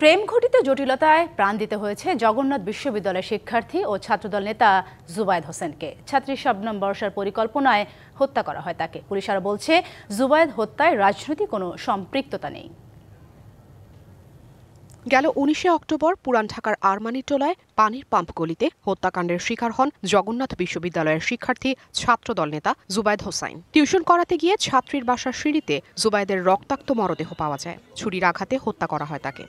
প্রেম ঘটিত জটিলতায় প্রাণ দিতে হয়েছে জগন্নাথ বিশ্ববিদ্যালয়ের শিক্ষার্থী ও ছাত্রদল নেতা জুবায়েদ হোসেনকে। ছাত্রী শবনম বর্ষার পরিকল্পনায় হত্যা করা হয় তাকে। পুলিশ আরও বলছে, জুবায়েদ হত্যায় রাজনৈতিক কোনো সম্পৃক্ততা নেই। গেল 19 অক্টোবর পুরান ঢাকার আরমানিটোলায় পানির পাম্প গলিতে হত্যাকাণ্ডের শিকার হন জগন্নাথ বিশ্ববিদ্যালয়ের শিক্ষার্থী ছাত্রদল নেতা জুবায়েদ হোসাইন। টিউশন করাতে গিয়ে ছাত্রীর বাসার সিঁড়িতে জুবায়েদের রক্তাক্ত মরদেহ পাওয়া যায়। ছুরির আঘাতে হত্যা করা হয় তাকে।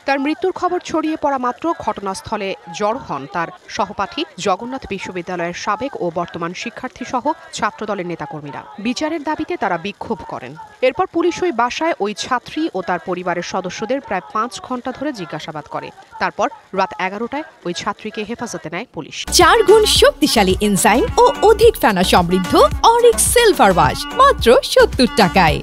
তার মৃত্যুর খবর ছড়িয়ে পড়া মাত্র ঘটনাস্থলে জড়ো হন তার সহপাঠী জগন্নাথ বিশ্ববিদ্যালয়ের সাবেক ও বর্তমান শিক্ষার্থী সহ ছাত্রদলের নেতাকর্মীরা। বিচারের দাবিতে তারা বিক্ষোভ করেন। এরপর পুলিশ ওই বাসায় ওই ছাত্রী ও তার পরিবারের সদস্যদের প্রায় 5 ঘন্টা ধরে জিজ্ঞাসাবাদ করে। তারপর রাত 11টায় ওই ছাত্রীকে হেফাজতে নেয় পুলিশ। 4 গুণ শক্তিশালী এনজাইম ও অধিক ফেনা সমৃদ্ধ অরিক্স সিলভার ওয়াশ মাত্র 70 টাকায়।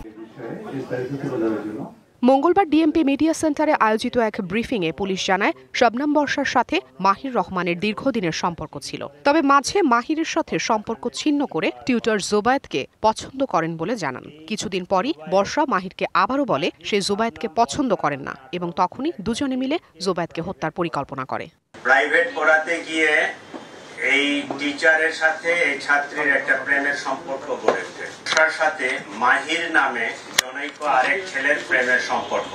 মঙ্গলবার ডিএমপি মিডিয়া সেন্টারে আয়োজিত এক ব্রিফিংয়ে পুলিশ জানায়, শবনম বর্ষার সাথে মাহির রহমানের দীর্ঘদিনের সম্পর্ক ছিল। তবে মাঝে মাহিরের সাথে সম্পর্ক ছিন্ন করে টিউটর জুবায়েদকে পছন্দ করেন বলে জানান। কিছুদিন পরই বর্ষা মাহিরকে আবারও বলে সে জুবায়েদকে পছন্দ করেন না এবং তখনই দুজনে মিলে জুবায়েদকে হত্যার পরিকল্পনা করে। প্রাইভেট পড়াতে গিয়ে এই টিচারের সাথে এই ছাত্রীর একটা প্রেমের সম্পর্ক গড়ে ওঠে। বর্ষার সাথে মাহির নামে জনৈক আরেক ছেলের প্রেমের সম্পর্ক।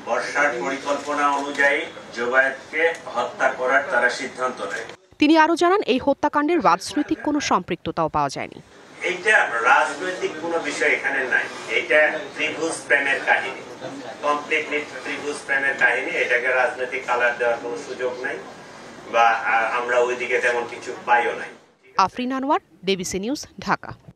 বর্ষার পরিকল্পনা অনুযায়ী জুবায়েদকে হত্যা করার তারা সিদ্ধান্ত নেয়। তিনি আরও জানান, এই হত্যাকাণ্ডের রাজনৈতিক কোনো সম্পৃক্ততাও পাওয়া যায়নি। এইটা রাজনৈতিক কোনো বিষয় এখানে নাই। এটা ত্রিভুজ প্রেমের কাহিনী, কমপ্লিটলি ত্রিভুজ প্রেমের কাহিনী। এটাকে রাজনৈতিক কালার দেওয়ার কোনো সুযোগ নাই বা আমরা ওইদিকে তেমন কিছু পাইও নাই। Afrin Anwar, DBC news, Dhaka.